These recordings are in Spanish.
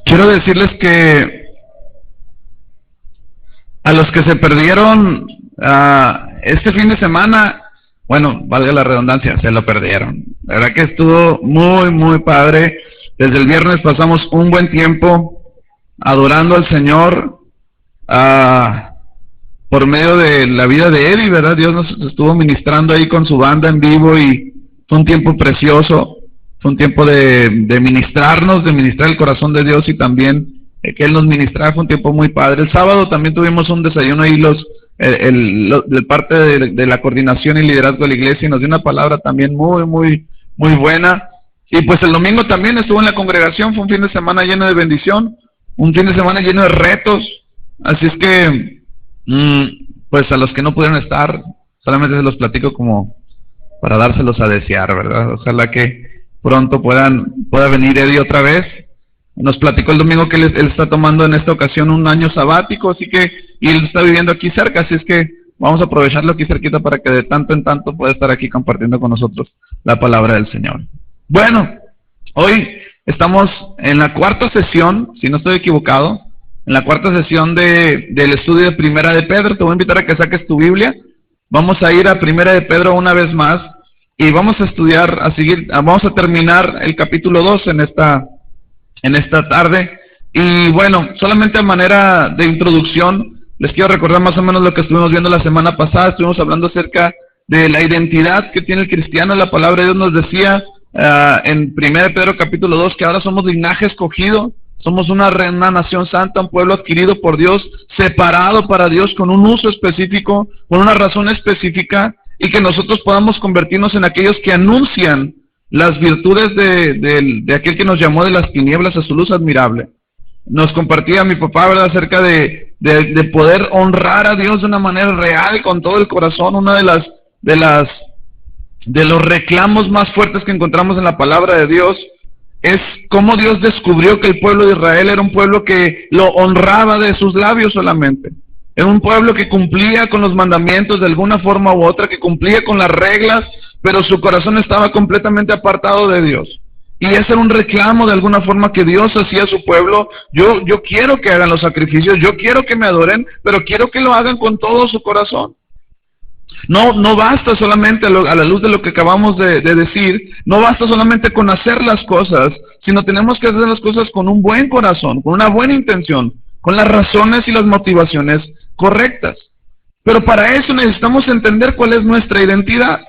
Quiero decirles que a los que se perdieron este fin de semana, bueno, valga la redundancia, se lo perdieron. La verdad que estuvo muy, muy padre. Desde el viernes pasamos un buen tiempo adorando al Señor por medio de la vida de Eddie, ¿verdad? Dios nos estuvo ministrando ahí con su banda en vivo y fue un tiempo precioso. Fue un tiempo de ministrarnos, de ministrar el corazón de Dios y también que Él nos ministraba. Fue un tiempo muy padre. El sábado también tuvimos un desayuno ahí de parte de la coordinación y liderazgo de la iglesia y nos dio una palabra también muy, muy, muy buena. Y pues el domingo también estuvo en la congregación. Fue un fin de semana lleno de bendición, un fin de semana lleno de retos. Así es que, pues a los que no pudieron estar, solamente se los platico como para dárselos a desear, ¿verdad? Ojalá que pronto pueda venir Eddie otra vez. Nos platicó el domingo que él está tomando en esta ocasión un año sabático, así que, y él está viviendo aquí cerca, así es que vamos a aprovecharlo aquí cerquita para que de tanto en tanto pueda estar aquí compartiendo con nosotros la palabra del Señor. Bueno, hoy estamos en la cuarta sesión, si no estoy equivocado, en la cuarta sesión del estudio de Primera de Pedro. Te voy a invitar a que saques tu Biblia. Vamos a ir a Primera de Pedro una vez más. Y vamos a estudiar, vamos a terminar el capítulo 2 en esta tarde. Y bueno, solamente a manera de introducción, les quiero recordar más o menos lo que estuvimos viendo la semana pasada. Estuvimos hablando acerca de la identidad que tiene el cristiano. La palabra de Dios nos decía en 1 Pedro capítulo 2 que ahora somos linaje escogido, somos una nación santa, un pueblo adquirido por Dios, separado para Dios, con un uso específico, con una razón específica, y que nosotros podamos convertirnos en aquellos que anuncian las virtudes de aquel que nos llamó de las tinieblas a su luz admirable. Nos compartía mi papá, ¿verdad?, acerca de poder honrar a Dios de una manera real, con todo el corazón. Una de los reclamos más fuertes que encontramos en la palabra de Dios es cómo Dios descubrió que el pueblo de Israel era un pueblo que lo honraba de sus labios solamente. Era un pueblo que cumplía con los mandamientos de alguna forma u otra, que cumplía con las reglas, pero su corazón estaba completamente apartado de Dios. Y ese era un reclamo de alguna forma que Dios hacía a su pueblo. Yo quiero que hagan los sacrificios, yo quiero que me adoren, pero quiero que lo hagan con todo su corazón. No basta solamente a la luz de lo que acabamos de decir, no basta solamente con hacer las cosas, sino tenemos que hacer las cosas con un buen corazón, con una buena intención, con las razones y las motivaciones correctas. Pero para eso necesitamos entender cuál es nuestra identidad.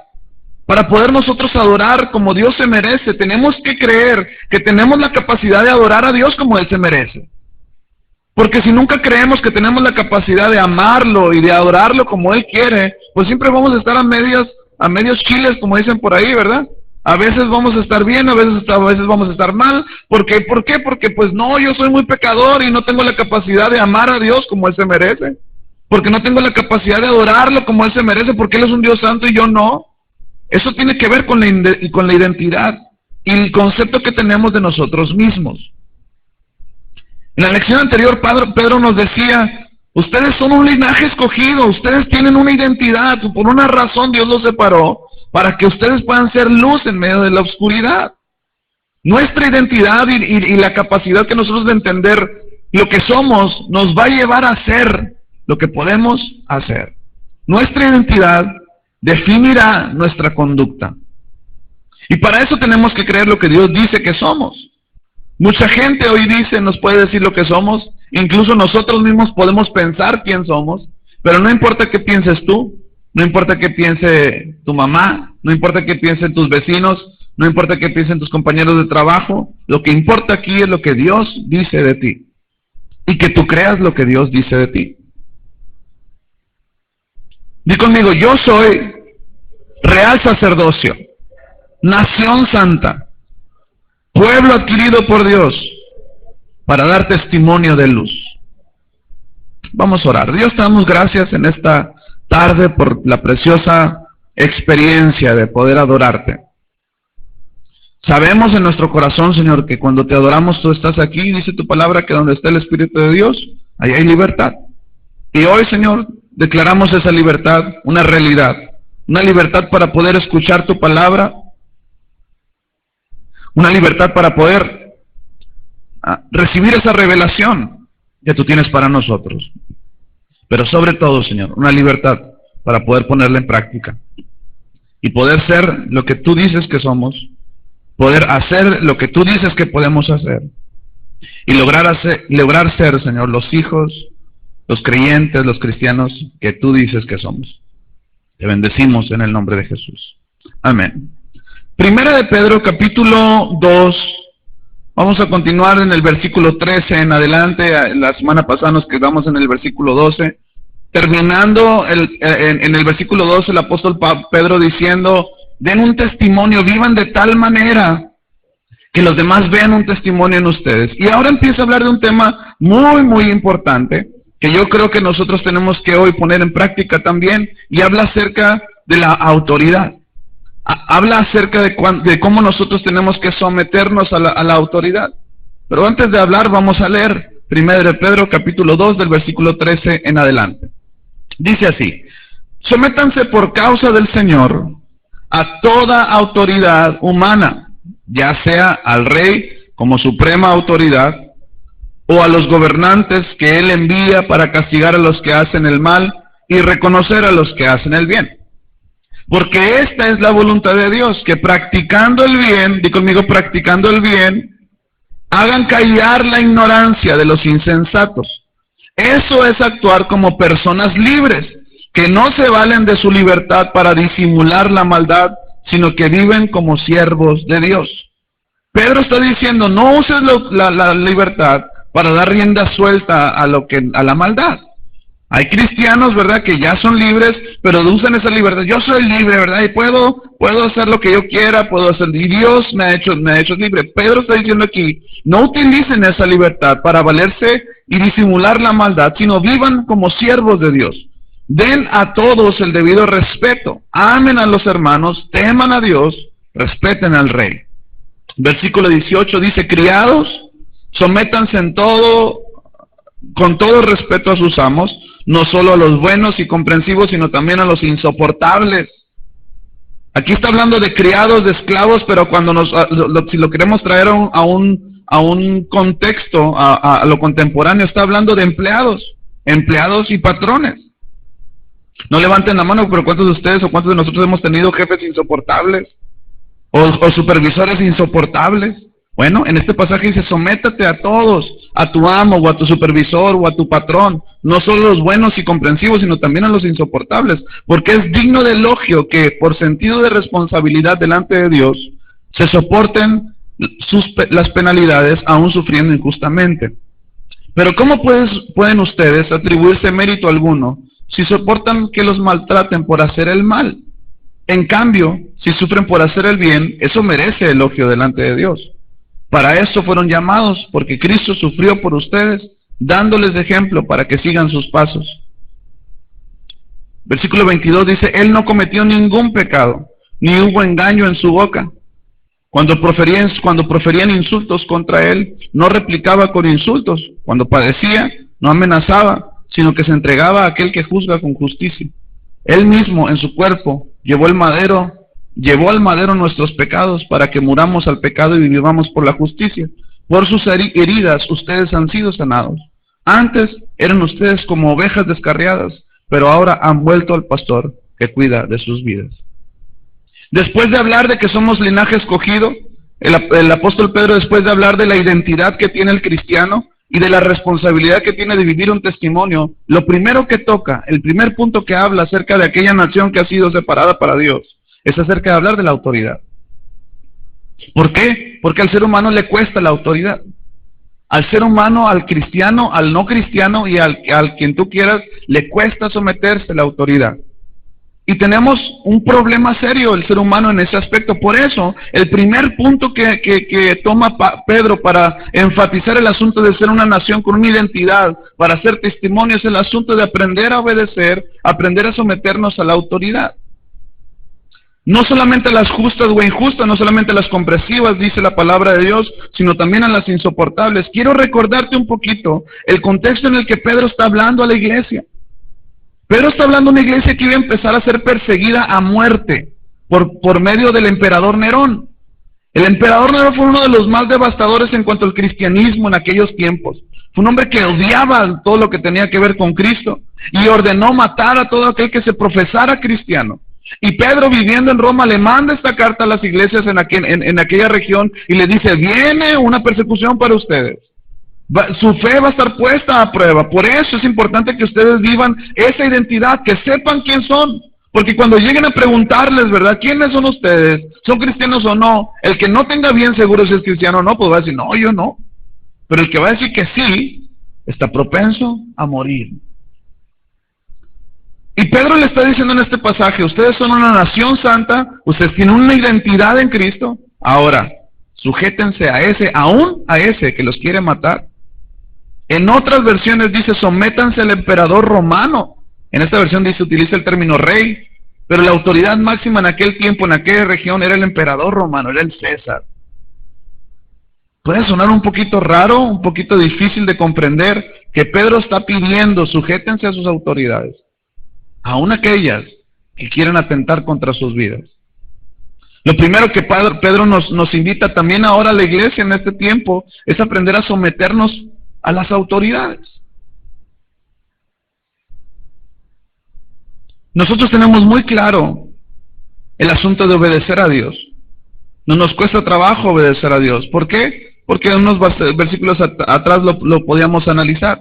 Para poder nosotros adorar como Dios se merece, tenemos que creer que tenemos la capacidad de adorar a Dios como Él se merece. Porque si nunca creemos que tenemos la capacidad de amarlo y de adorarlo como Él quiere, pues siempre vamos a estar a medios chiles, como dicen por ahí, ¿verdad? A veces vamos a estar bien, a veces vamos a estar mal. ¿Por qué? Porque pues no, yo soy muy pecador y no tengo la capacidad de amar a Dios como Él se merece. Porque no tengo la capacidad de adorarlo como Él se merece, porque Él es un Dios santo y yo no. Eso tiene que ver con la identidad y el concepto que tenemos de nosotros mismos. En la lección anterior, Pedro nos decía, ustedes son un linaje escogido, ustedes tienen una identidad, por una razón Dios los separó, para que ustedes puedan ser luz en medio de la oscuridad. Nuestra identidad y la capacidad que nosotros de entender lo que somos nos va a llevar a hacer lo que podemos hacer. Nuestra identidad definirá nuestra conducta. Y para eso tenemos que creer lo que Dios dice que somos. Mucha gente hoy nos puede decir lo que somos, incluso nosotros mismos podemos pensar quién somos, pero no importa qué pienses tú, no importa qué piense tu mamá, no importa qué piensen tus vecinos, no importa qué piensen tus compañeros de trabajo, lo que importa aquí es lo que Dios dice de ti, y que tú creas lo que Dios dice de ti. Di conmigo, yo soy real sacerdocio, nación santa, pueblo adquirido por Dios, para dar testimonio de luz. Vamos a orar. Dios, te damos gracias en esta tarde por la preciosa experiencia de poder adorarte. Sabemos en nuestro corazón, Señor, que cuando te adoramos tú estás aquí, dice tu palabra que donde está el Espíritu de Dios, ahí hay libertad. Y hoy, Señor, declaramos esa libertad una realidad, una libertad para poder escuchar tu palabra, una libertad para poder recibir esa revelación que tú tienes para nosotros. Pero sobre todo, Señor, una libertad para poder ponerla en práctica y poder ser lo que tú dices que somos, poder hacer lo que tú dices que podemos hacer y lograr ser, Señor, los hijos, los creyentes, los cristianos que tú dices que somos. Te bendecimos en el nombre de Jesús. Amén. Primera de Pedro, capítulo 2. Vamos a continuar en el versículo 13 en adelante. La semana pasada nos quedamos en el versículo 12. Terminando en el versículo 12, el apóstol Pedro diciendo, den un testimonio, vivan de tal manera que los demás vean un testimonio en ustedes. Y ahora empieza a hablar de un tema muy, muy importante, que yo creo que nosotros tenemos que hoy poner en práctica también, y habla acerca de la autoridad. Habla acerca de cómo nosotros tenemos que someternos a la autoridad. Pero antes de hablar, vamos a leer 1 de Pedro, capítulo 2, del versículo 13 en adelante. Dice así: sométanse por causa del Señor a toda autoridad humana, ya sea al rey como suprema autoridad, o a los gobernantes que él envía para castigar a los que hacen el mal y reconocer a los que hacen el bien. Porque esta es la voluntad de Dios, que practicando el bien, di conmigo, practicando el bien, hagan callar la ignorancia de los insensatos. Eso es actuar como personas libres, que no se valen de su libertad para disimular la maldad, sino que viven como siervos de Dios. Pedro está diciendo, no uses la libertad para dar rienda suelta a la maldad. Hay cristianos, ¿verdad?, que ya son libres, pero usan esa libertad. Yo soy libre, ¿verdad?, y puedo hacer lo que yo quiera, y Dios me ha hecho libre. Pedro está diciendo aquí, no utilicen esa libertad para valerse y disimular la maldad, sino vivan como siervos de Dios. Den a todos el debido respeto, amen a los hermanos, teman a Dios, respeten al rey. Versículo 18 dice, criados, sométanse con todo respeto a sus amos, no solo a los buenos y comprensivos, sino también a los insoportables. Aquí está hablando de criados, de esclavos, pero cuando si lo queremos traer a un contexto, a lo contemporáneo, está hablando de empleados y patrones. No levanten la mano, pero ¿cuántos de ustedes o cuántos de nosotros hemos tenido jefes insoportables? O supervisores insoportables. Bueno, en este pasaje dice, sométate a todos, a tu amo o a tu supervisor o a tu patrón, no solo los buenos y comprensivos, sino también a los insoportables, porque es digno de elogio que por sentido de responsabilidad delante de Dios se soporten las penalidades aún sufriendo injustamente. Pero ¿cómo pueden ustedes atribuirse mérito alguno si soportan que los maltraten por hacer el mal? En cambio, si sufren por hacer el bien, eso merece elogio delante de Dios. Para eso fueron llamados, porque Cristo sufrió por ustedes, dándoles de ejemplo para que sigan sus pasos. Versículo 22 dice, Él no cometió ningún pecado, ni hubo engaño en su boca. Cuando proferían insultos contra Él, no replicaba con insultos. Cuando padecía, no amenazaba, sino que se entregaba a aquel que juzga con justicia. Él mismo en su cuerpo llevó al madero nuestros pecados para que muramos al pecado y vivamos por la justicia. Por sus heridas ustedes han sido sanados. Antes eran ustedes como ovejas descarriadas, pero ahora han vuelto al pastor que cuida de sus vidas. Después de hablar de que somos linaje escogido, el apóstol Pedro, después de hablar de la identidad que tiene el cristiano y de la responsabilidad que tiene de vivir un testimonio, lo primero que toca, el primer punto que habla acerca de aquella nación que ha sido separada para Dios, es acerca de hablar de la autoridad. ¿Por qué? Porque al ser humano le cuesta la autoridad. Al ser humano, al cristiano, al no cristiano y al quien tú quieras, le cuesta someterse a la autoridad. Y tenemos un problema serio el ser humano en ese aspecto. Por eso, el primer punto que toma Pedro para enfatizar el asunto de ser una nación con una identidad, para hacer testimonio, es el asunto de aprender a obedecer, aprender a someternos a la autoridad. No solamente a las justas o injustas, no solamente a las comprensivas, dice la palabra de Dios, sino también a las insoportables. Quiero recordarte un poquito el contexto en el que Pedro está hablando a la iglesia. Pedro está hablando de una iglesia que iba a empezar a ser perseguida a muerte por medio del emperador Nerón. El emperador Nero fue uno de los más devastadores en cuanto al cristianismo en aquellos tiempos. Fue un hombre que odiaba todo lo que tenía que ver con Cristo y ordenó matar a todo aquel que se profesara cristiano. Y Pedro, viviendo en Roma, le manda esta carta a las iglesias en aquella región y le dice: viene una persecución para ustedes. Su fe va a estar puesta a prueba. Por eso es importante que ustedes vivan esa identidad, que sepan quién son. Porque cuando lleguen a preguntarles, ¿verdad?, ¿quiénes son ustedes? ¿Son cristianos o no? El que no tenga bien seguro si es cristiano o no, pues va a decir: no, yo no. Pero el que va a decir que sí, está propenso a morir. Y Pedro le está diciendo en este pasaje: ustedes son una nación santa, ustedes tienen una identidad en Cristo. Ahora, sujétense a ese, aún a ese que los quiere matar. En otras versiones dice: sométanse al emperador romano. En esta versión dice, utiliza el término rey, pero la autoridad máxima en aquel tiempo, en aquella región, era el emperador romano, era el César. Puede sonar un poquito raro, un poquito difícil de comprender, que Pedro está pidiendo: sujétense a sus autoridades, aún aquellas que quieren atentar contra sus vidas. Lo primero que Pedro nos invita también ahora a la iglesia en este tiempo es aprender a someternos a las autoridades. Nosotros tenemos muy claro el asunto de obedecer a Dios. No nos cuesta trabajo obedecer a Dios. ¿Por qué? Porque en unos versículos atrás lo podíamos analizar.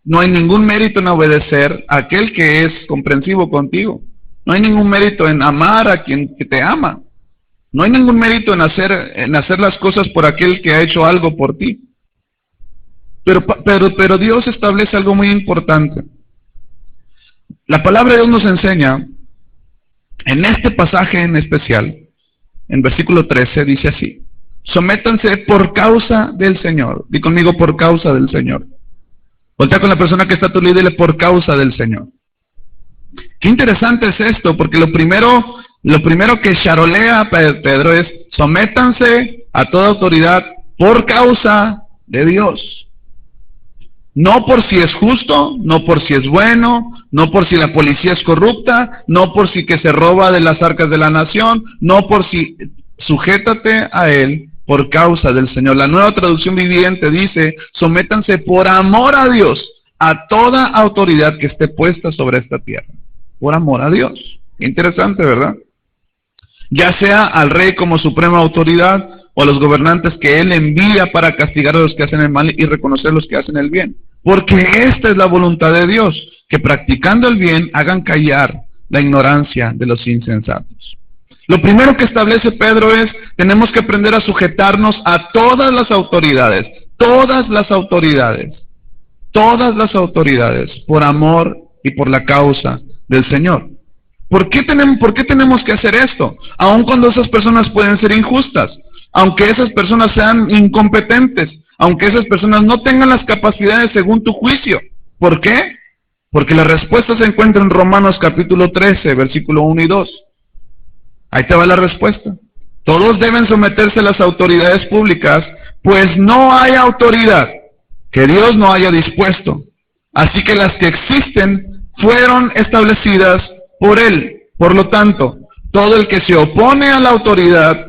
No hay ningún mérito en obedecer a aquel que es comprensivo contigo. No hay ningún mérito en amar a quien te ama. No hay ningún mérito en hacer las cosas por aquel que ha hecho algo por ti. Pero Dios establece algo muy importante. La palabra de Dios nos enseña, en este pasaje en especial, en versículo 13, dice así: sométanse por causa del Señor. Di conmigo: por causa del Señor. Voltea con la persona que está a tu lado y dile: por causa del Señor. Qué interesante es esto, porque lo primero que charolea Pedro es: sométanse a toda autoridad por causa de Dios. No por si es justo, no por si es bueno, no por si la policía es corrupta, no por si que se roba de las arcas de la nación, no por si... Sujétate a él por causa del Señor. La Nueva Traducción Viviente dice: sométanse por amor a Dios a toda autoridad que esté puesta sobre esta tierra. Por amor a Dios. Interesante, ¿verdad? Ya sea al rey como suprema autoridad o a los gobernantes que él envía para castigar a los que hacen el mal y reconocer a los que hacen el bien. Porque esta es la voluntad de Dios, que practicando el bien hagan callar la ignorancia de los insensatos. Lo primero que establece Pedro es: tenemos que aprender a sujetarnos a todas las autoridades, por amor y por la causa del Señor. ¿Por qué tenemos que hacer esto? Aun cuando esas personas pueden ser injustas, aunque esas personas sean incompetentes, aunque esas personas no tengan las capacidades según tu juicio. ¿Por qué? Porque la respuesta se encuentra en Romanos capítulo 13, versículo 1 y 2. Ahí te va la respuesta. Todos deben someterse a las autoridades públicas, pues no hay autoridad que Dios no haya dispuesto. Así que las que existen fueron establecidas por Él. Por lo tanto, todo el que se opone a la autoridad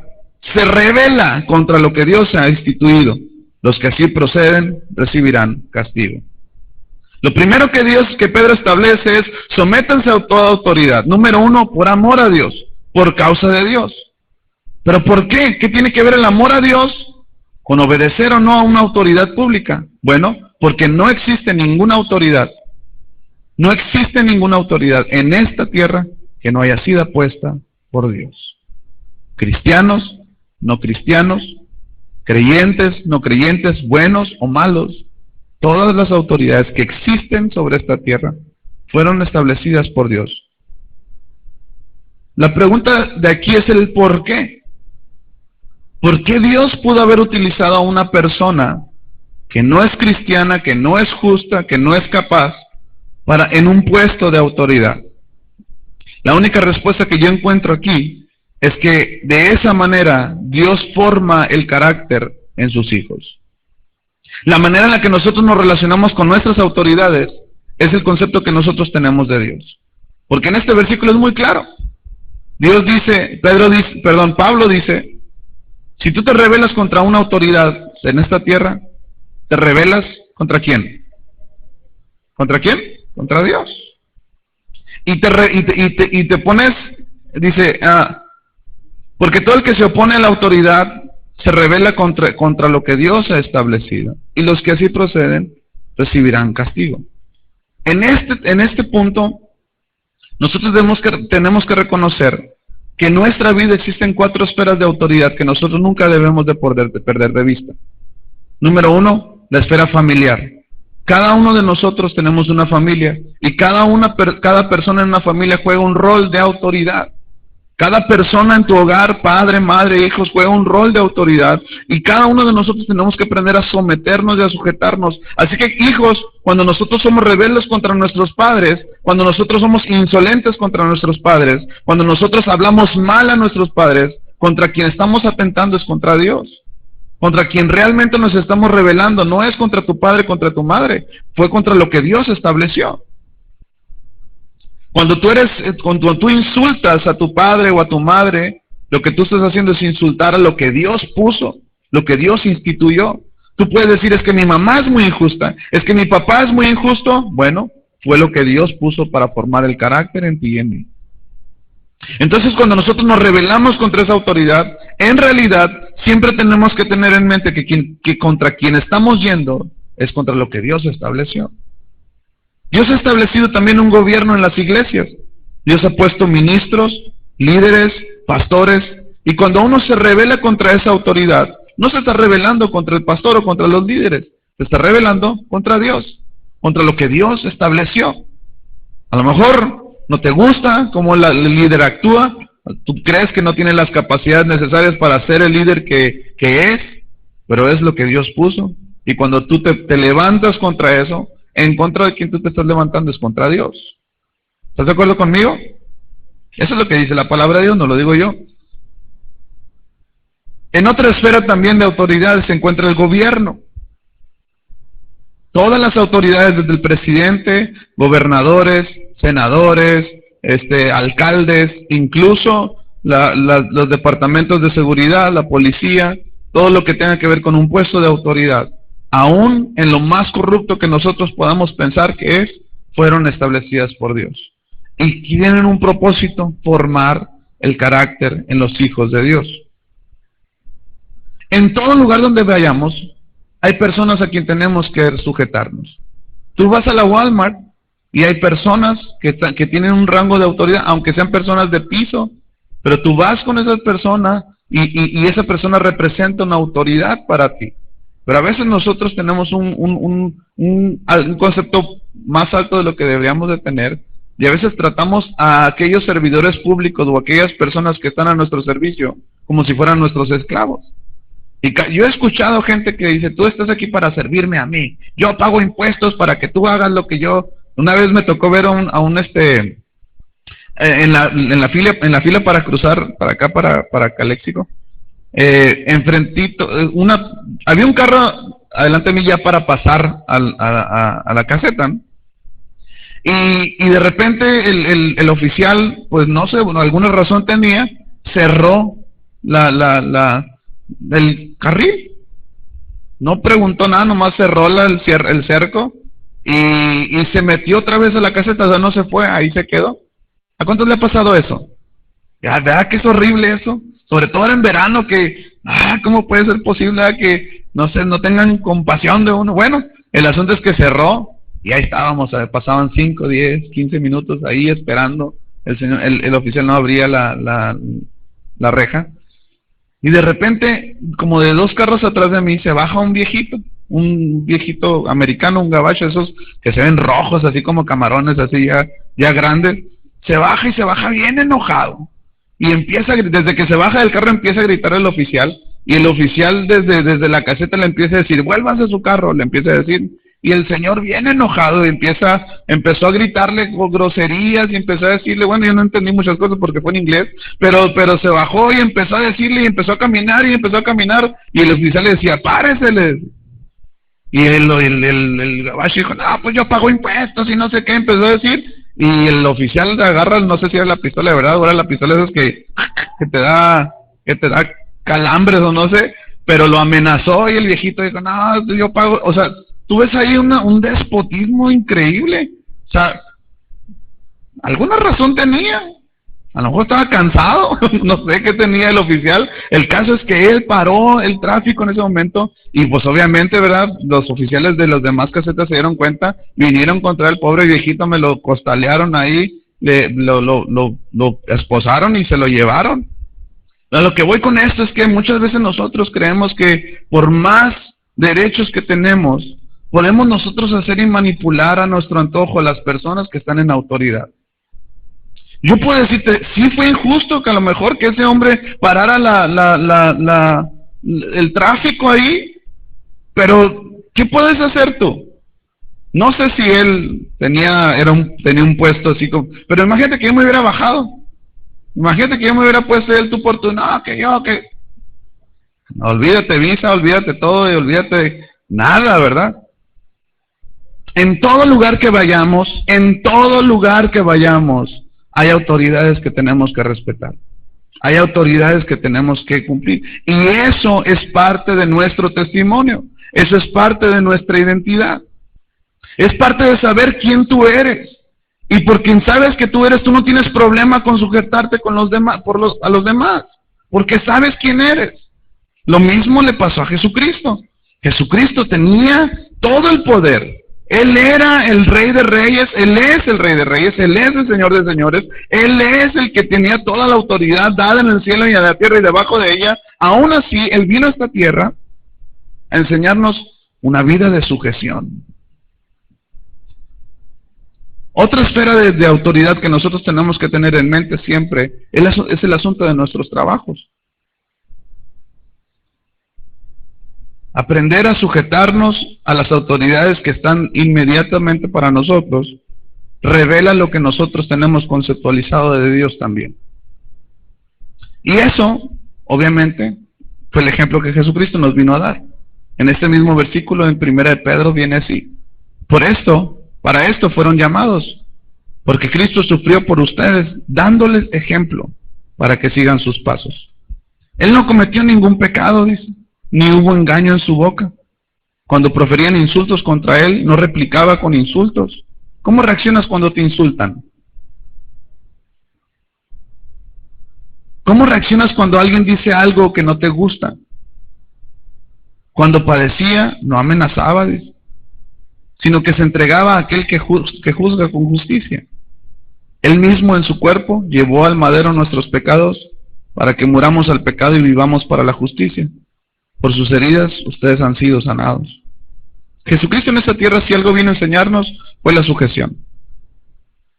se rebela contra lo que Dios ha instituido. Los que así proceden recibirán castigo. Lo primero que Pedro establece es: sométanse a toda autoridad. Número 1, por amor a Dios, por causa de Dios. ¿Pero por qué? ¿Qué tiene que ver el amor a Dios con obedecer o no a una autoridad pública? Bueno, porque no existe ninguna autoridad. No existe ninguna autoridad en esta tierra que no haya sido puesta por Dios. Cristianos, no cristianos, creyentes, no creyentes, buenos o malos, todas las autoridades que existen sobre esta tierra fueron establecidas por Dios. La pregunta de aquí es el por qué. ¿Por qué Dios pudo haber utilizado a una persona que no es cristiana, que no es justa, que no es capaz, en un puesto de autoridad? La única respuesta que yo encuentro aquí es que de esa manera Dios forma el carácter en sus hijos. La manera en la que nosotros nos relacionamos con nuestras autoridades es el concepto que nosotros tenemos de Dios. Porque en este versículo es muy claro. Pablo dice: Si tú te rebelas contra una autoridad en esta tierra, ¿te rebelas contra quién? ¿Contra quién? Contra Dios. Y te pones, dice, porque todo el que se opone a la autoridad se rebela contra lo que Dios ha establecido, y los que así proceden recibirán castigo. En este punto, nosotros tenemos que reconocer que en nuestra vida existen 4 esferas de autoridad que nosotros nunca debemos de perder de vista. Número 1, la esfera familiar. Cada uno de nosotros tenemos una familia, y cada persona en una familia juega un rol de autoridad. Cada persona en tu hogar, padre, madre, hijos, juega un rol de autoridad, y cada uno de nosotros tenemos que aprender a someternos y a sujetarnos. Así que, hijos, cuando nosotros somos rebeldes contra nuestros padres, cuando nosotros somos insolentes contra nuestros padres, cuando nosotros hablamos mal a nuestros padres, contra quien estamos atentando es contra Dios. Contra quien realmente nos estamos rebelando no es contra tu padre, contra tu madre, fue contra lo que Dios estableció. Cuando tú insultas a tu padre o a tu madre, lo que tú estás haciendo es insultar a lo que Dios puso, lo que Dios instituyó. Tú puedes decir, es que mi mamá es muy injusta, es que mi papá es muy injusto. Bueno, fue lo que Dios puso para formar el carácter en ti y en mí. Entonces, cuando nosotros nos rebelamos contra esa autoridad, en realidad siempre tenemos que tener en mente que contra quien estamos yendo es contra lo que Dios estableció. Dios ha establecido también un gobierno en las iglesias. Dios ha puesto ministros, líderes, pastores, y cuando uno se rebela contra esa autoridad, no se está rebelando contra el pastor o contra los líderes, se está rebelando contra Dios, contra lo que Dios estableció. A lo mejor no te gusta cómo el líder actúa, tú crees que no tiene las capacidades necesarias para ser el líder que es, pero es lo que Dios puso. Y cuando tú te levantas contra eso, en contra de quien tú te estás levantando es contra Dios. ¿Estás de acuerdo conmigo? Eso es lo que dice la palabra de Dios, no lo digo yo. En otra esfera también de autoridad se encuentra el gobierno. Todas las autoridades, desde el presidente, gobernadores, senadores, alcaldes, incluso los departamentos de seguridad, la policía, todo lo que tenga que ver con un puesto de autoridad, aún en lo más corrupto que nosotros podamos pensar que es, fueron establecidas por Dios. Y tienen un propósito: formar el carácter en los hijos de Dios. En todo lugar donde vayamos, hay personas a quien tenemos que sujetarnos. Tú vas a la Walmart y hay personas que tienen un rango de autoridad, aunque sean personas de piso, pero tú vas con esa persona y esa persona representa una autoridad para ti. Pero a veces nosotros tenemos un concepto más alto de lo que deberíamos de tener, y a veces tratamos a aquellos servidores públicos o aquellas personas que están a nuestro servicio como si fueran nuestros esclavos. Y yo he escuchado gente que dice, tú estás aquí para servirme a mí, yo pago impuestos para que tú hagas lo que yo... Una vez me tocó ver en la fila para cruzar para acá, para Caléxico, enfrentito, había un carro adelante de mí ya para pasar a la caseta, ¿no? Y de repente el oficial, pues no sé, bueno, alguna razón tenía, cerró el carril. No preguntó nada, nomás cerró el cerco y se metió otra vez a la caseta, o sea, no se fue, ahí se quedó. ¿A cuántos le ha pasado eso? Ya, ¿verdad que es horrible eso? Sobre todo en verano, que, ¿cómo puede ser posible que, no sé, no tengan compasión de uno? Bueno, el asunto es que cerró, y ahí estábamos, pasaban 5, 10, 15 minutos ahí esperando, el oficial no abría la reja, y de repente, como de 2 carros atrás de mí, se baja un viejito americano, un gabacho, esos que se ven rojos, así como camarones, así ya grandes, se baja bien enojado, y desde que se baja del carro empieza a gritar el oficial, y el oficial desde la caseta le empieza a decir, vuélvase a su carro, le empieza a decir, y el señor bien enojado empezó a gritarle groserías y empezó a decirle, bueno, yo no entendí muchas cosas porque fue en inglés, pero se bajó y empezó a decirle y empezó a caminar y el oficial le decía, párese. Y el gabacho dijo, no, pues yo pago impuestos y no sé qué, empezó a decir, y el oficial agarra, no sé si era la pistola de verdad, ahora la pistola esas que te da calambres o no sé, pero lo amenazó y el viejito dijo, no, yo pago. O sea, tú ves ahí un despotismo increíble. O sea, alguna razón tenía. A lo mejor estaba cansado, no sé qué tenía el oficial. El caso es que él paró el tráfico en ese momento y pues obviamente, ¿verdad? Los oficiales de las demás casetas se dieron cuenta, vinieron contra el pobre viejito, me lo costalearon ahí, lo esposaron y se lo llevaron. A lo que voy con esto es que muchas veces nosotros creemos que por más derechos que tenemos, podemos nosotros hacer y manipular a nuestro antojo a las personas que están en autoridad. Yo puedo decirte, sí fue injusto que a lo mejor que ese hombre parara el tráfico ahí, pero ¿qué puedes hacer tú? No sé si él tenía un puesto así como, pero imagínate que yo me hubiera bajado. Imagínate que yo me hubiera puesto él tú por tu, no, que yo, que... Olvídate visa, olvídate todo y olvídate nada, ¿verdad? En todo lugar que vayamos, hay autoridades que tenemos que respetar. Hay autoridades que tenemos que cumplir. Y eso es parte de nuestro testimonio. Eso es parte de nuestra identidad. Es parte de saber quién tú eres. Y por quien sabes que tú eres, tú no tienes problema con sujetarte con los demás, a los demás. Porque sabes quién eres. Lo mismo le pasó a Jesucristo. Jesucristo tenía todo el poder. Él era el Rey de Reyes, Él es el Rey de Reyes, Él es el Señor de Señores, Él es el que tenía toda la autoridad dada en el cielo y en la tierra y debajo de ella. Aún así, Él vino a esta tierra a enseñarnos una vida de sujeción. Otra esfera de autoridad que nosotros tenemos que tener en mente siempre es el asunto de nuestros trabajos. Aprender a sujetarnos a las autoridades que están inmediatamente para nosotros revela lo que nosotros tenemos conceptualizado de Dios también. Y eso, obviamente, fue el ejemplo que Jesucristo nos vino a dar. En este mismo versículo en 1 de Pedro viene así: para esto fueron llamados, porque Cristo sufrió por ustedes, dándoles ejemplo para que sigan sus pasos. Él no cometió ningún pecado, dice, ni hubo engaño en su boca. Cuando proferían insultos contra él, no replicaba con insultos. ¿Cómo reaccionas cuando te insultan? ¿Cómo reaccionas cuando alguien dice algo que no te gusta? Cuando padecía, no amenazaba, dice, sino que se entregaba a aquel que juzga con justicia. Él mismo en su cuerpo llevó al madero nuestros pecados para que muramos al pecado y vivamos para la justicia. Por sus heridas ustedes han sido sanados. Jesucristo en esta tierra, si algo vino a enseñarnos, fue la sujeción.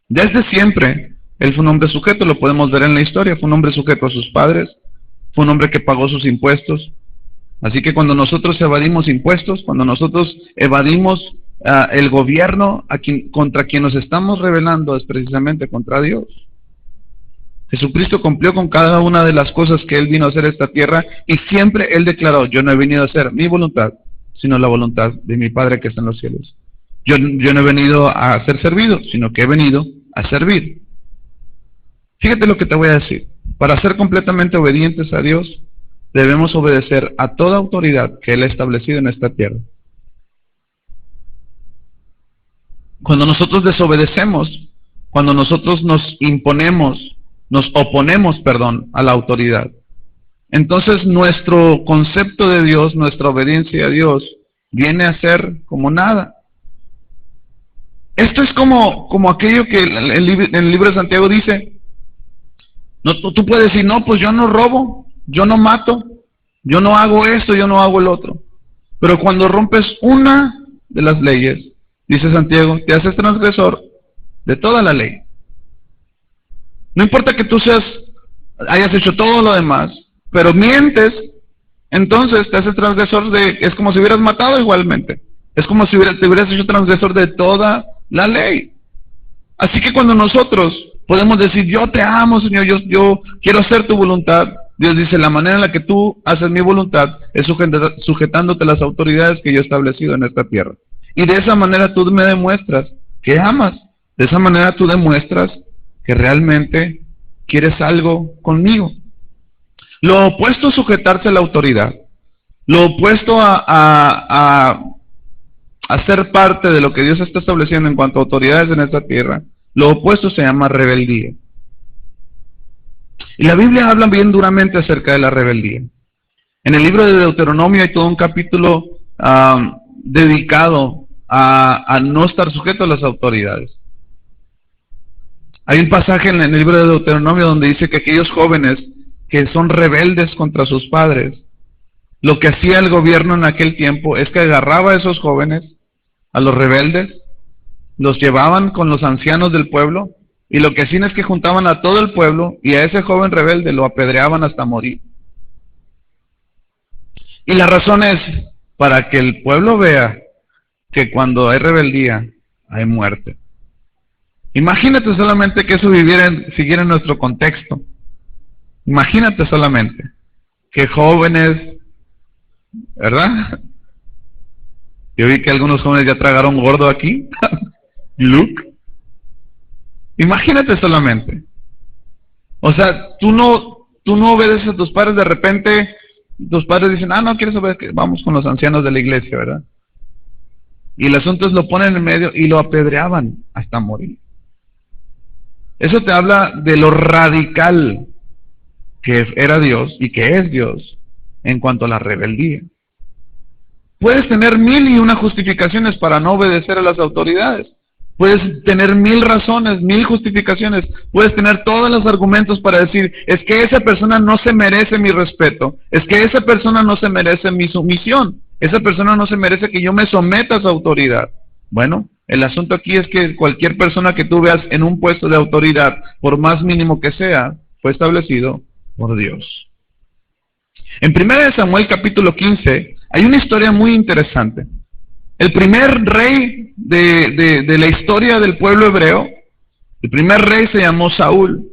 Desde siempre, Él fue un hombre sujeto, lo podemos ver en la historia, fue un hombre sujeto a sus padres, fue un hombre que pagó sus impuestos. Así que cuando nosotros evadimos impuestos, cuando nosotros evadimos el gobierno contra quien nos estamos rebelando, es precisamente contra Dios. Jesucristo cumplió con cada una de las cosas que Él vino a hacer a esta tierra y siempre Él declaró: yo no he venido a hacer mi voluntad, sino la voluntad de mi Padre que está en los cielos. Yo no he venido a ser servido, sino que he venido a servir. Fíjate lo que te voy a decir. Para ser completamente obedientes a Dios, debemos obedecer a toda autoridad que Él ha establecido en esta tierra. Cuando nosotros desobedecemos, cuando nosotros nos oponemos a la autoridad, entonces nuestro concepto de Dios, nuestra obediencia a Dios, viene a ser como nada. Esto es como aquello que en el libro de Santiago dice: no, tú puedes decir, no, pues yo no robo, yo no mato, yo no hago esto, yo no hago el otro. Pero cuando rompes una de las leyes, dice Santiago, te haces transgresor de toda la ley. No importa que tú hayas hecho todo lo demás, pero mientes, entonces te haces transgresor es como si hubieras matado igualmente. Es como si te hubieras hecho transgresor de toda la ley. Así que cuando nosotros podemos decir, yo te amo, Señor, yo quiero hacer tu voluntad, Dios dice, la manera en la que tú haces mi voluntad es sujetándote a las autoridades que yo he establecido en esta tierra. Y de esa manera tú me demuestras que amas. De esa manera tú demuestras que realmente quieres algo conmigo. Lo opuesto a sujetarse a la autoridad, lo opuesto a ser parte de lo que Dios está estableciendo en cuanto a autoridades en esta tierra, lo opuesto se llama rebeldía. Y la Biblia habla bien duramente acerca de la rebeldía. En el libro de Deuteronomio hay todo un capítulo dedicado a no estar sujeto a las autoridades. Hay un pasaje en el libro de Deuteronomio donde dice que aquellos jóvenes que son rebeldes contra sus padres, lo que hacía el gobierno en aquel tiempo es que agarraba a esos jóvenes, a los rebeldes, los llevaban con los ancianos del pueblo, y lo que hacían es que juntaban a todo el pueblo, y a ese joven rebelde lo apedreaban hasta morir. Y la razón es para que el pueblo vea que cuando hay rebeldía, hay muerte. Imagínate solamente que eso siguiera en nuestro contexto. Imagínate solamente que jóvenes, ¿verdad? Yo vi que algunos jóvenes ya tragaron gordo aquí. Luke. Imagínate solamente. O sea, tú no obedeces a tus padres, de repente tus padres dicen, no quieres obedecer, vamos con los ancianos de la iglesia, ¿verdad? Y el asunto es lo ponen en medio y lo apedreaban hasta morir. Eso te habla de lo radical que era Dios y que es Dios en cuanto a la rebeldía. Puedes tener 1001 justificaciones para no obedecer a las autoridades. Puedes tener 1000 razones, 1000 justificaciones. Puedes tener todos los argumentos para decir, es que esa persona no se merece mi respeto. Es que esa persona no se merece mi sumisión. Esa persona no se merece que yo me someta a su autoridad. Bueno, el asunto aquí es que cualquier persona que tú veas en un puesto de autoridad, por más mínimo que sea, fue establecido por Dios. En 1 Samuel capítulo 15 hay una historia muy interesante. El primer rey de la historia del pueblo hebreo, el primer rey se llamó Saúl.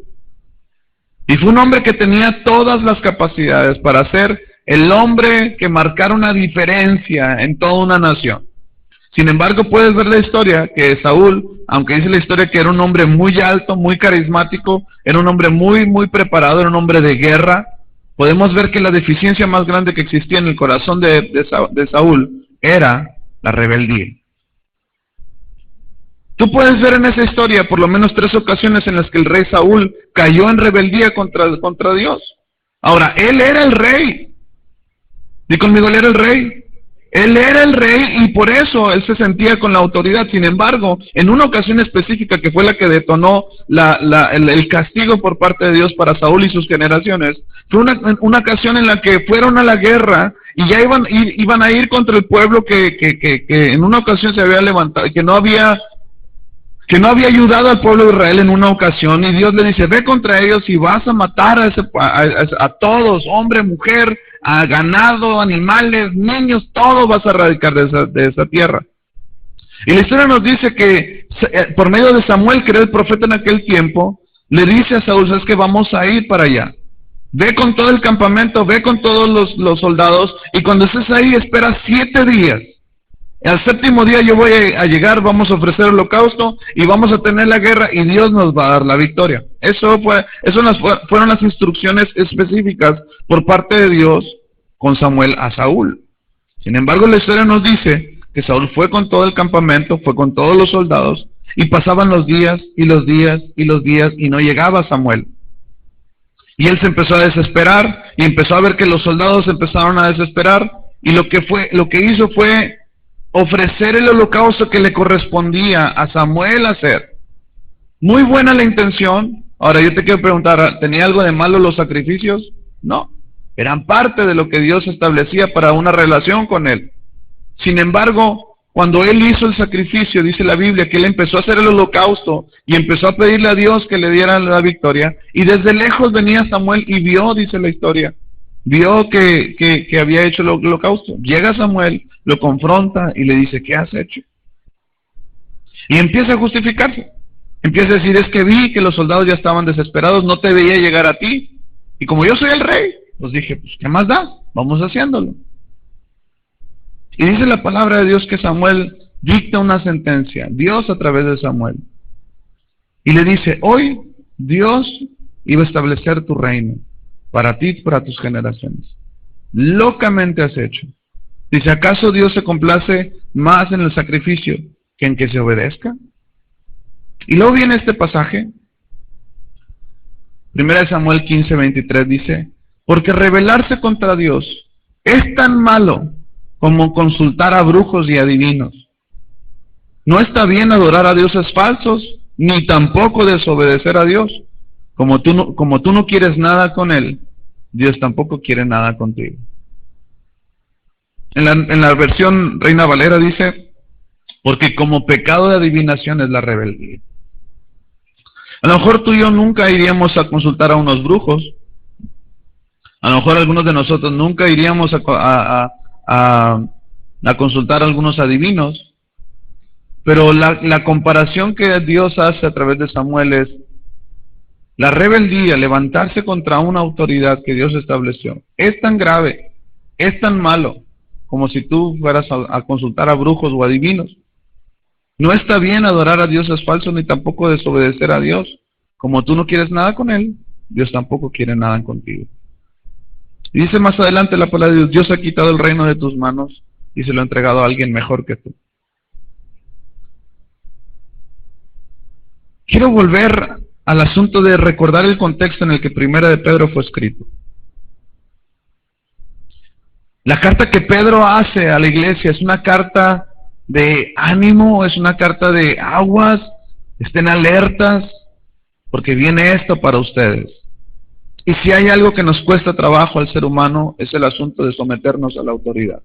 Y fue un hombre que tenía todas las capacidades para ser el hombre que marcara una diferencia en toda una nación. Sin embargo, puedes ver la historia que Saúl, aunque dice la historia que era un hombre muy alto, muy carismático, era un hombre muy preparado, era un hombre de guerra, podemos ver que la deficiencia más grande que existía en el corazón de Saúl era la rebeldía. Tú puedes ver en esa historia por lo menos 3 ocasiones en las que el rey Saúl cayó en rebeldía contra Dios. Ahora, él era el rey. Di conmigo, él era el rey. Él era el rey y por eso él se sentía con la autoridad. Sin embargo, en una ocasión específica que fue la que detonó el castigo por parte de Dios para Saúl y sus generaciones, fue una ocasión en la que fueron a la guerra y ya iban a ir contra el pueblo que en una ocasión se había levantado, que no había ayudado al pueblo de Israel en una ocasión, y Dios le dice, ve contra ellos y vas a matar a todos, hombre, mujer, a ganado, animales, niños, todo vas a erradicar de esa tierra. Y la historia nos dice que por medio de Samuel, que era el profeta en aquel tiempo, le dice a Saúl, es que vamos a ir para allá. Ve con todo el campamento, ve con todos los soldados, y cuando estés ahí espera 7 días. Al 7º día yo voy a llegar, vamos a ofrecer el holocausto y vamos a tener la guerra y Dios nos va a dar la victoria. Eso fueron las instrucciones específicas por parte de Dios con Samuel a Saúl. Sin embargo, la historia nos dice que Saúl fue con todo el campamento, fue con todos los soldados, y pasaban los días y los días y los días y no llegaba Samuel. Y él se empezó a desesperar y empezó a ver que los soldados empezaron a desesperar, y lo que hizo fue ofrecer el holocausto que le correspondía a Samuel hacer. Muy buena la intención. Ahora yo te quiero preguntar, ¿tenía algo de malo los sacrificios? No, eran parte de lo que Dios establecía para una relación con él. Sin embargo, cuando él hizo el sacrificio, dice la Biblia que él empezó a hacer el holocausto y empezó a pedirle a Dios que le diera la victoria, y desde lejos venía Samuel y vio, dice la historia, vio que había hecho el holocausto. Llega Samuel, lo confronta y le dice, ¿qué has hecho? Y empieza a justificarse. Empieza a decir, es que vi que los soldados ya estaban desesperados, no te veía llegar a ti. Y como yo soy el rey, pues dije, pues ¿qué más da? Vamos haciéndolo. Y dice la palabra de Dios que Samuel dicta una sentencia, Dios a través de Samuel. Y le dice, hoy Dios iba a establecer tu reino. para ti y para tus generaciones. Locamente has hecho. Dice, ¿acaso Dios se complace más en el sacrificio que en que se obedezca? Y luego viene este pasaje, 1 Samuel 15:23 dice, porque rebelarse contra Dios es tan malo como consultar a brujos y adivinos. No está bien adorar a dioses falsos, ni tampoco desobedecer a Dios. Como tú no quieres nada con Él, Dios tampoco quiere nada contigo. En la versión Reina Valera dice, porque como pecado de adivinación es la rebeldía. A lo mejor tú y yo nunca iríamos a consultar a unos brujos. A lo mejor algunos de nosotros nunca iríamos a consultar a algunos adivinos. Pero la comparación que Dios hace a través de Samuel es la rebeldía, levantarse contra una autoridad que Dios estableció. Es tan grave, es tan malo, como si tú fueras a consultar a brujos o adivinos. No está bien adorar a dioses falsos ni tampoco desobedecer a Dios. Como tú no quieres nada con Él, Dios tampoco quiere nada contigo. Y dice más adelante la palabra de Dios, Dios ha quitado el reino de tus manos y se lo ha entregado a alguien mejor que tú. Quiero volver al asunto de recordar el contexto en el que Primera de Pedro fue escrito. La carta que Pedro hace a la iglesia es una carta de ánimo, es una carta de aguas, estén alertas, porque viene esto para ustedes. Y si hay algo que nos cuesta trabajo al ser humano, es el asunto de someternos a la autoridad.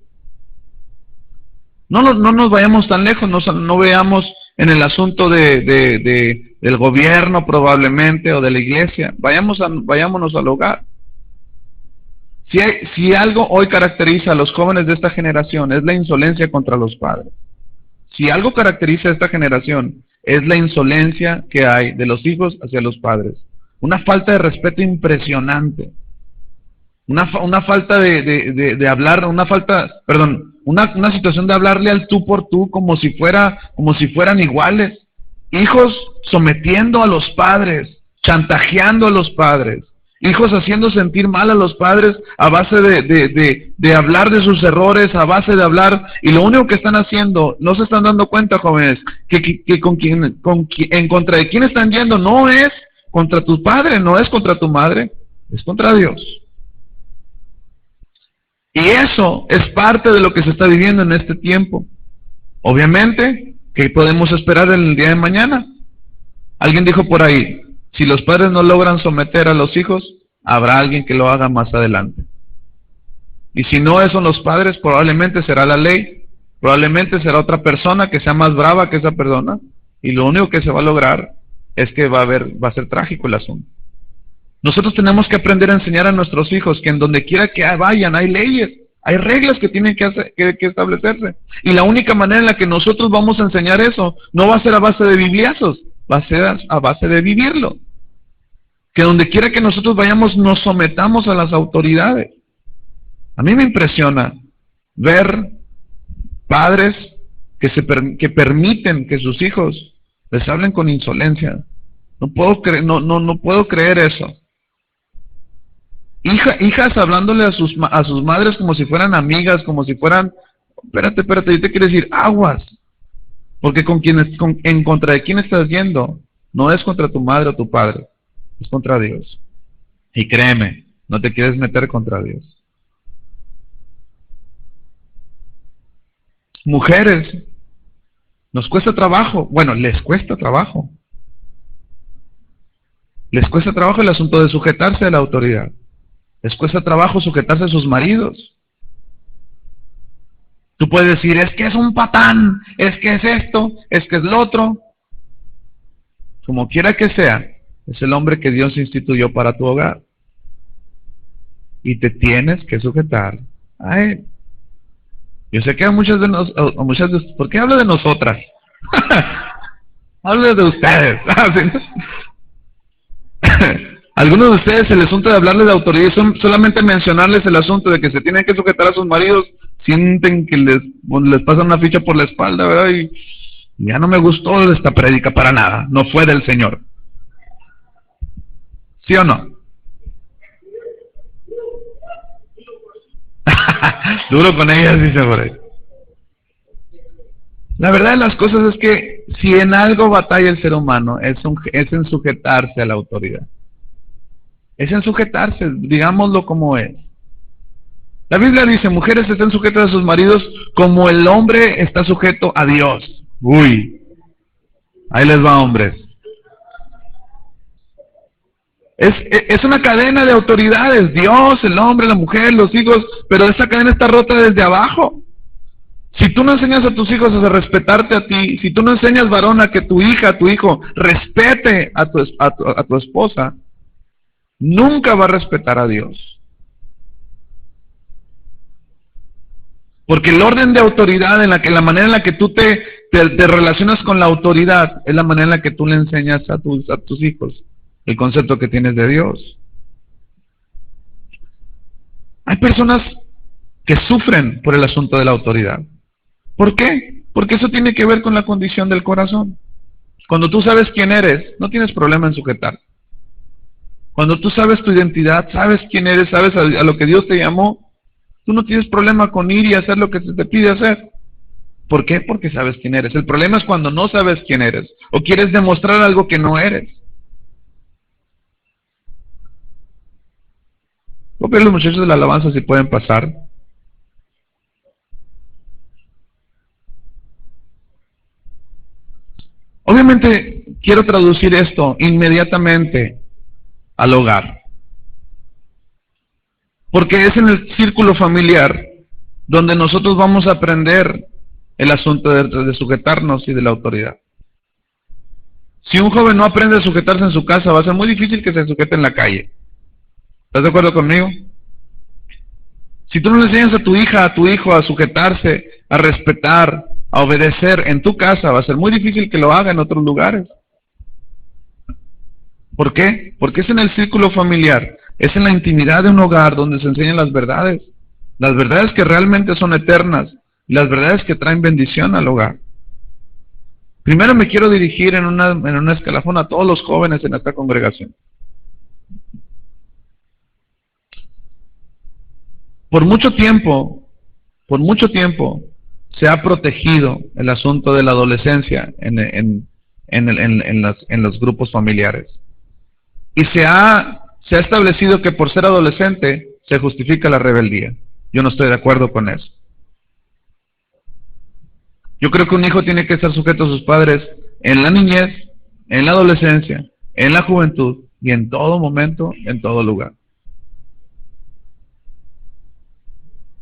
No nos vayamos tan lejos, no veamos en el asunto del gobierno probablemente, o de la iglesia, vayámonos al hogar. Si algo hoy caracteriza a los jóvenes de esta generación, es la insolencia contra los padres. Si algo caracteriza a esta generación, es la insolencia que hay de los hijos hacia los padres. Una falta de respeto impresionante. Una falta de hablar, una situación de hablarle al tú por tú como si fueran iguales. Hijos sometiendo a los padres, chantajeando a los padres. Hijos haciendo sentir mal a los padres a base de hablar de sus errores, a base de hablar, y lo único que están haciendo, no se están dando cuenta, jóvenes, que en contra de quién están yendo, no es contra tu padre, no es contra tu madre, es contra Dios. Y eso es parte de lo que se está viviendo en este tiempo. Obviamente, ¿qué podemos esperar en el día de mañana? Alguien dijo por ahí, si los padres no logran someter a los hijos, habrá alguien que lo haga más adelante. Y si no son los padres, probablemente será la ley, probablemente será otra persona que sea más brava que esa persona, y lo único que se va a lograr es que va a ser trágico el asunto. Nosotros tenemos que aprender a enseñar a nuestros hijos que en donde quiera que vayan hay leyes, hay reglas que tienen que establecerse. Y la única manera en la que nosotros vamos a enseñar eso no va a ser a base de bibliazos, va a ser a base de vivirlo. Que donde quiera que nosotros vayamos nos sometamos a las autoridades. A mí me impresiona ver padres que permiten que sus hijos les hablen con insolencia. No puedo creer eso. Hijas hablándole a sus madres como si fueran amigas, como si fueran, espérate, yo te quiero decir, aguas, porque en contra de quién estás yendo, no es contra tu madre o tu padre, es contra Dios. Y créeme, no te quieres meter contra Dios. Mujeres, nos cuesta trabajo, bueno, les cuesta trabajo. Les cuesta trabajo el asunto de sujetarse a la autoridad. Les cuesta trabajo sujetarse a sus maridos. Tú puedes decir, es que es un patán, es que es esto, es que es lo otro. Como quiera que sea, es el hombre que Dios instituyó para tu hogar. Y te tienes que sujetar a él. Yo sé que a muchas de ¿por qué hablo de nosotras? Hablo de ustedes. Algunos de ustedes el asunto de hablarles de autoridad, solamente mencionarles el asunto de que se tienen que sujetar a sus maridos, sienten que les pasan una ficha por la espalda, ¿verdad? Y ya no me gustó esta prédica para nada, no fue del Señor. ¿Sí o no? Duro con ellas, dice por ahí. La verdad de las cosas es que si en algo batalla el ser humano es en sujetarse a la autoridad. Es en sujetarse, digámoslo como es. La Biblia dice, mujeres estén sujetas a sus maridos como el hombre está sujeto a Dios. Uy, ahí les va, hombres. Es una cadena de autoridades, Dios, el hombre, la mujer, los hijos, pero esa cadena está rota desde abajo. Si tú no enseñas a tus hijos a respetarte a ti, si tú no enseñas, varón, a que tu hija, tu hijo, respete a tu esposa, nunca va a respetar a Dios. Porque el orden de autoridad, la manera en la que tú te relacionas con la autoridad, es la manera en la que tú le enseñas a tus hijos el concepto que tienes de Dios. Hay personas que sufren por el asunto de la autoridad. ¿Por qué? Porque eso tiene que ver con la condición del corazón. Cuando tú sabes quién eres, no tienes problema en sujetar. Cuando tú sabes tu identidad, sabes quién eres, sabes a lo que Dios te llamó, tú no tienes problema con ir y hacer lo que se te pide hacer. ¿Por qué? Porque sabes quién eres. El problema es cuando no sabes quién eres o quieres demostrar algo que no eres. Voy a pedir a los muchachos de la alabanza si pueden pasar. Obviamente quiero traducir esto inmediatamente al hogar. Porque es en el círculo familiar donde nosotros vamos a aprender el asunto de sujetarnos y de la autoridad. Si un joven no aprende a sujetarse en su casa, va a ser muy difícil que se sujete en la calle. ¿Estás de acuerdo conmigo? Si tú no le enseñas a tu hija, a tu hijo a sujetarse, a respetar, a obedecer en tu casa, va a ser muy difícil que lo haga en otros lugares. ¿Por qué? Porque es en el círculo familiar, es en la intimidad de un hogar donde se enseñan las verdades que realmente son eternas, y las verdades que traen bendición al hogar. Primero me quiero dirigir en una escalafón a todos los jóvenes en esta congregación. Por mucho tiempo, se ha protegido el asunto de la adolescencia en los grupos familiares. Y se ha establecido que por ser adolescente se justifica la rebeldía. Yo no estoy de acuerdo con eso. Yo creo que un hijo tiene que estar sujeto a sus padres en la niñez, en la adolescencia, en la juventud y en todo momento, en todo lugar.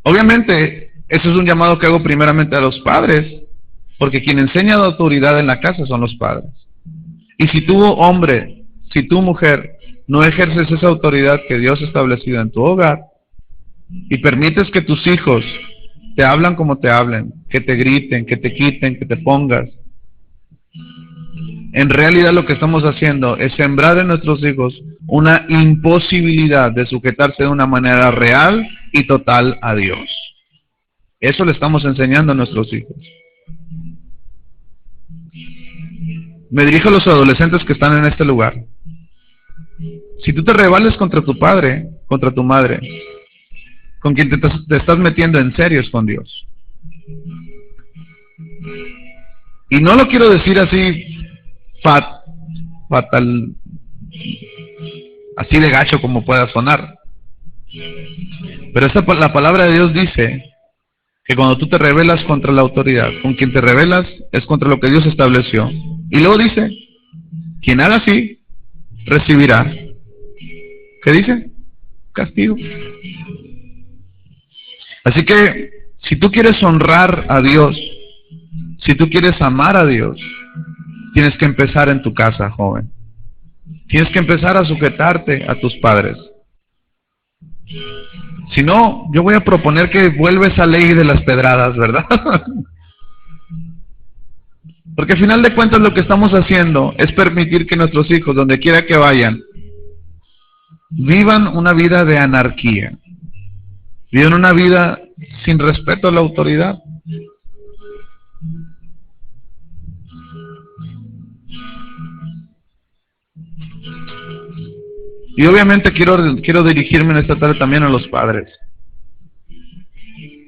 Obviamente, eso es un llamado que hago primeramente a los padres, porque quien enseña la autoridad en la casa son los padres. Y si tú, hombre, si tú, mujer, no ejerces esa autoridad que Dios ha establecido en tu hogar, y permites que tus hijos te hablan como te hablen, que te griten, que te quiten, que te pongas, en realidad lo que estamos haciendo es sembrar en nuestros hijos una imposibilidad de sujetarse de una manera real y total a Dios. Eso le estamos enseñando a nuestros hijos. Me dirijo a los adolescentes que están en este lugar. Si tú te rebales contra tu padre, contra tu madre, con quien te estás metiendo en serio es con Dios. Y no lo quiero decir así fatal, así de gacho como pueda sonar. Pero la palabra de Dios dice que cuando tú te rebelas contra la autoridad, con quien te rebelas es contra lo que Dios estableció. Y luego dice, quien haga así, recibirá. ¿Qué dice? Castigo. Así que, si tú quieres honrar a Dios, si tú quieres amar a Dios, tienes que empezar en tu casa, joven. Tienes que empezar a sujetarte a tus padres. Si no, yo voy a proponer que vuelva esa ley de las pedradas, ¿verdad? Porque al final de cuentas lo que estamos haciendo es permitir que nuestros hijos, donde quiera que vayan, vivan una vida de anarquía. Viven una vida sin respeto a la autoridad. Y obviamente quiero dirigirme en esta tarde también a los padres.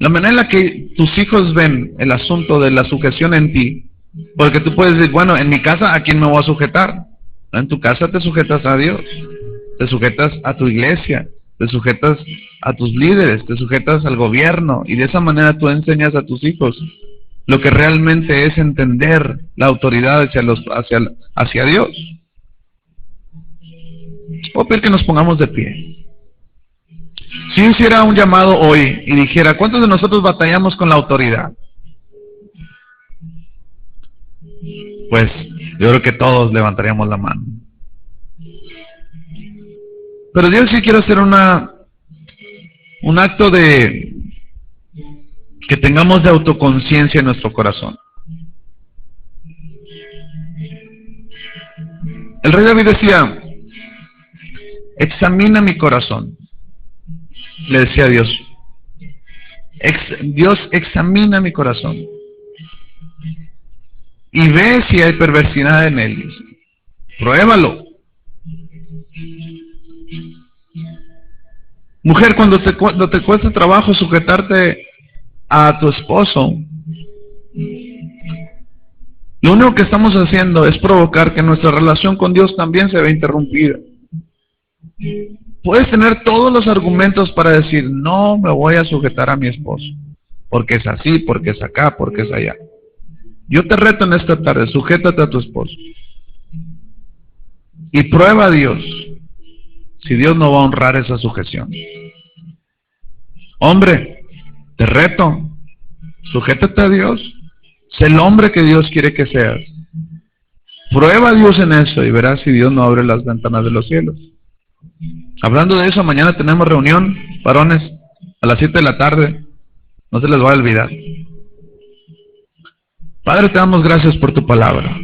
La manera en la que tus hijos ven el asunto de la sujeción en ti, porque tú puedes decir, bueno, en mi casa, ¿a quién me voy a sujetar? En tu casa te sujetas a Dios, te sujetas a tu iglesia, te sujetas a tus líderes, te sujetas al gobierno, y de esa manera tú enseñas a tus hijos lo que realmente es entender la autoridad hacia Dios. Voy a pedir que nos pongamos de pie. Si yo hiciera un llamado hoy y dijera, ¿cuántos de nosotros batallamos con la autoridad? Pues yo creo que todos levantaríamos la mano. Pero Dios sí quiere hacer un acto de que tengamos de autoconciencia en nuestro corazón. El rey David decía, examina mi corazón. Le decía a Dios, Dios examina mi corazón y ve si hay perversidad en él. Pruébalo. Mujer, cuando te cuesta trabajo sujetarte a tu esposo, lo único que estamos haciendo es provocar que nuestra relación con Dios también se vea interrumpida. Puedes tener todos los argumentos para decir, no me voy a sujetar a mi esposo, porque es así, porque es acá, porque es allá. Yo te reto en esta tarde, sujétate a tu esposo. Y prueba a Dios, si Dios no va a honrar esa sujeción. Hombre, te reto, sujétate a Dios, sé el hombre que Dios quiere que seas. Prueba a Dios en eso y verás si Dios no abre las ventanas de los cielos. Hablando de eso, mañana tenemos reunión, varones, a las 7 de la tarde. No se les va a olvidar. Padre, te damos gracias por tu palabra.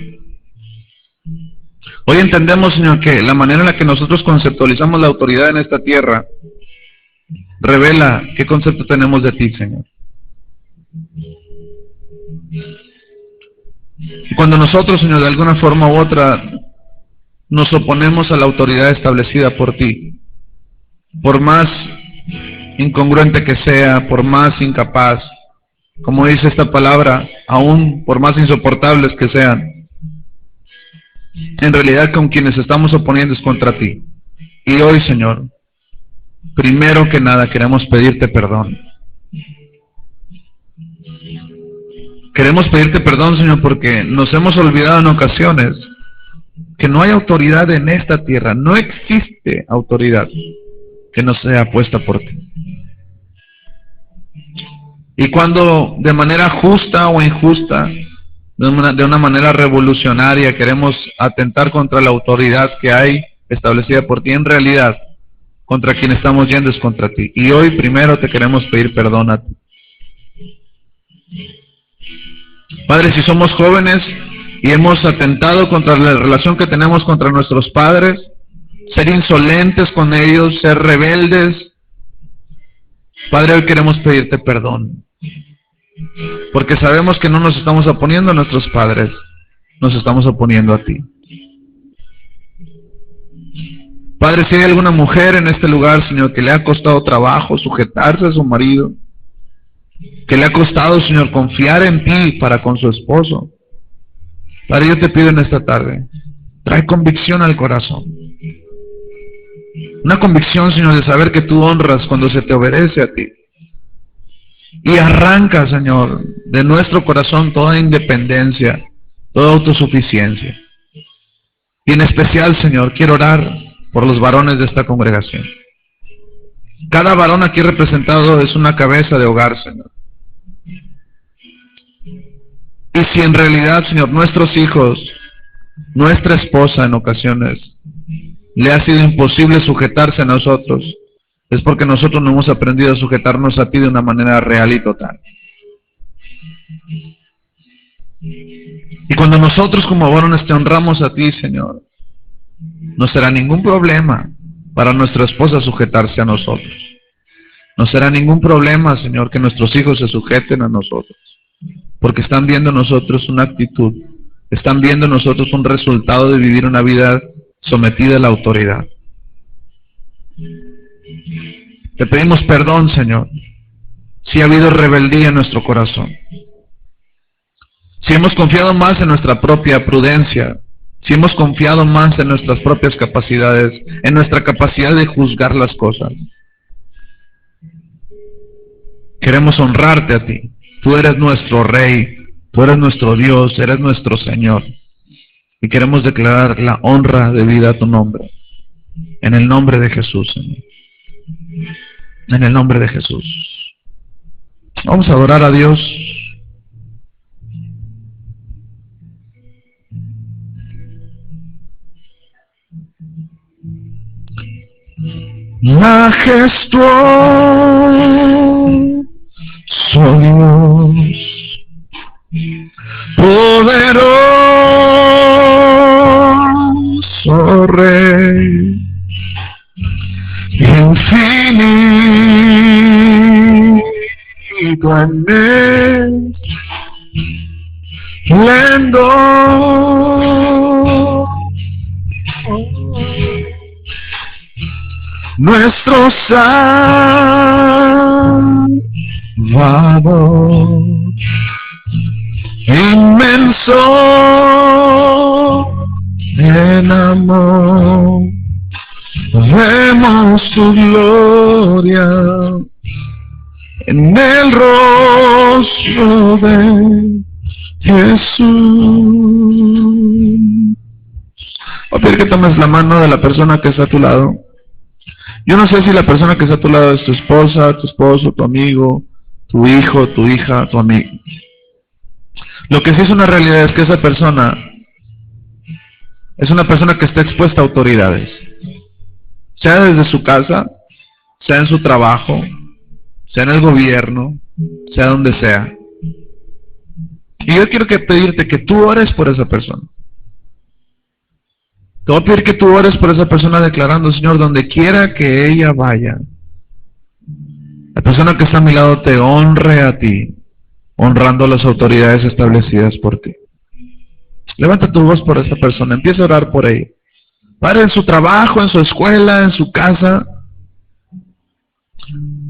Hoy entendemos, Señor, que la manera en la que nosotros conceptualizamos la autoridad en esta tierra revela qué concepto tenemos de ti, Señor. Y cuando nosotros, Señor, de alguna forma u otra nos oponemos a la autoridad establecida por ti, por más incongruente que sea, por más incapaz, como dice esta palabra, aún por más insoportables que sean, en realidad con quienes estamos oponiendo es contra ti. Y hoy, Señor, primero que nada queremos pedirte perdón. Queremos pedirte perdón, Señor, porque nos hemos olvidado en ocasiones que no hay autoridad en esta tierra, no existe autoridad que no sea puesta por ti. Y cuando de manera justa o injusta, de una manera revolucionaria, queremos atentar contra la autoridad que hay establecida por ti, en realidad, contra quien estamos yendo es contra ti. Y hoy primero te queremos pedir perdón a ti. Padre, si somos jóvenes y hemos atentado contra la relación que tenemos contra nuestros padres, ser insolentes con ellos, ser rebeldes, Padre, hoy queremos pedirte perdón, porque sabemos que no nos estamos oponiendo a nuestros padres, nos estamos oponiendo a ti. Padre, si hay alguna mujer en este lugar, Señor, que le ha costado trabajo sujetarse a su marido, que le ha costado, Señor, confiar en ti para con su esposo, Padre, yo te pido en esta tarde, trae convicción al corazón. Una convicción, Señor, de saber que tú honras cuando se te obedece a ti. Y arranca, Señor, de nuestro corazón toda independencia, toda autosuficiencia. Y en especial, Señor, quiero orar por los varones de esta congregación. Cada varón aquí representado es una cabeza de hogar, Señor. Y si en realidad, Señor, nuestros hijos, nuestra esposa en ocasiones, le ha sido imposible sujetarse a nosotros, es porque nosotros no hemos aprendido a sujetarnos a ti de una manera real y total. Y cuando nosotros como varones te honramos a ti, Señor, no será ningún problema para nuestra esposa sujetarse a nosotros. No será ningún problema, Señor, que nuestros hijos se sujeten a nosotros, porque están viendo en nosotros una actitud, están viendo en nosotros un resultado de vivir una vida sometida a la autoridad. Te pedimos perdón, Señor, si ha habido rebeldía en nuestro corazón, si hemos confiado más en nuestra propia prudencia, si hemos confiado más en nuestras propias capacidades, en nuestra capacidad de juzgar las cosas. Queremos honrarte a ti. Tú eres nuestro Rey, tú eres nuestro Dios, eres nuestro Señor. Y queremos declarar la honra debida a tu nombre. En el nombre de Jesús, Señor. En el nombre de Jesús. Vamos a adorar a Dios. Majestuoso Dios, poderoso Rey, infinito en esplendor, nuestro Salvador, inmenso en amor, vemos tu gloria en el rostro de Jesús. Voy a pedir que tomes la mano de la persona que está a tu lado. Yo no sé si la persona que está a tu lado es tu esposa, tu esposo, tu amigo, tu hijo, tu hija, tu amigo. Lo que sí es una realidad es que esa persona es una persona que está expuesta a autoridades. Sea desde su casa, sea en su trabajo, sea en el gobierno, sea donde sea. Y yo quiero pedirte que tú ores por esa persona. Te voy a pedir que tú ores por esa persona declarando, Señor, donde quiera que ella vaya, la persona que está a mi lado te honre a ti, honrando las autoridades establecidas por ti. Levanta tu voz por esa persona, empieza a orar por ella. Padre, en su trabajo, en su escuela, en su casa,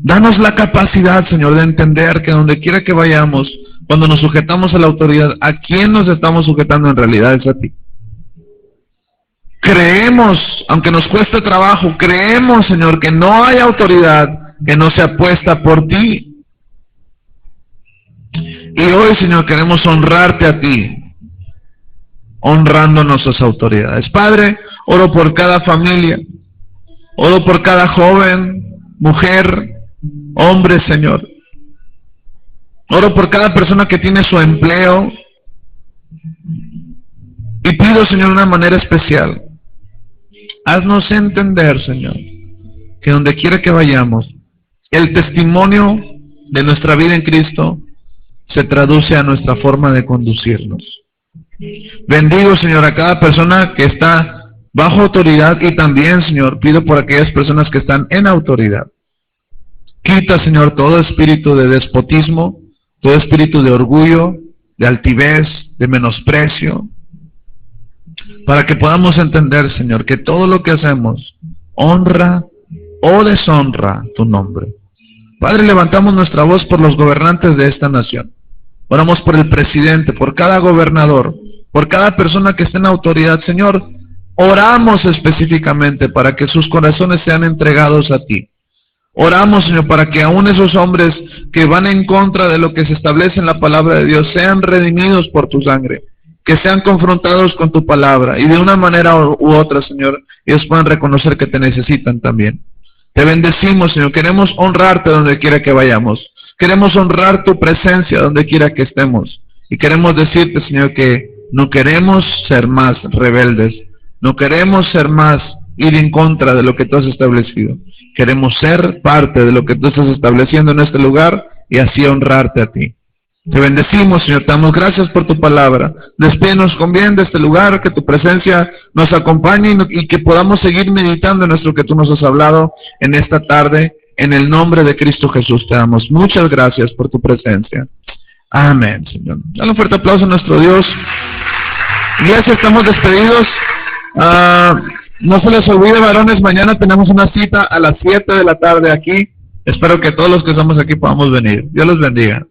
danos la capacidad, Señor, de entender que donde quiera que vayamos, cuando nos sujetamos a la autoridad, ¿a quién nos estamos sujetando en realidad? Es a ti. Creemos, aunque nos cueste trabajo, creemos, Señor, que no hay autoridad que no sea puesta por ti. Y hoy, Señor, queremos honrarte a ti, honrando nuestras autoridades. Padre, oro por cada familia, oro por cada joven, mujer, hombre, Señor. Oro por cada persona que tiene su empleo. Y pido, Señor, de una manera especial, haznos entender, Señor, que donde quiera que vayamos, el testimonio de nuestra vida en Cristo se traduce a nuestra forma de conducirnos. Bendigo, Señor, a cada persona que está bajo autoridad y también, Señor, pido por aquellas personas que están en autoridad. Quita, Señor, todo espíritu de despotismo, todo espíritu de orgullo, de altivez, de menosprecio, para que podamos entender, Señor, que todo lo que hacemos honra o deshonra tu nombre. Padre, levantamos nuestra voz por los gobernantes de esta nación. Oramos por el presidente, por cada gobernador, por cada persona que esté en autoridad. Señor, oramos específicamente para que sus corazones sean entregados a ti. Oramos, Señor, para que aún esos hombres que van en contra de lo que se establece en la palabra de Dios sean redimidos por tu sangre, que sean confrontados con tu palabra y de una manera u otra, Señor, ellos puedan reconocer que te necesitan también. Te bendecimos, Señor, queremos honrarte donde quiera que vayamos, queremos honrar tu presencia donde quiera que estemos y queremos decirte, Señor, que no queremos ser más rebeldes, no queremos ser más ir en contra de lo que tú has establecido, queremos ser parte de lo que tú estás estableciendo en este lugar y así honrarte a ti. Te bendecimos, Señor, te damos gracias por tu palabra. Despídenos con bien de este lugar, que tu presencia nos acompañe y que podamos seguir meditando en esto que tú nos has hablado en esta tarde. En el nombre de Cristo Jesús te damos muchas gracias por tu presencia. Amén, Señor. Dale un fuerte aplauso a nuestro Dios. Iglesia, estamos despedidos. No se les olvide, varones, mañana tenemos una cita a las 7 de la tarde aquí Espero que todos los que estamos aquí podamos venir. Dios los bendiga.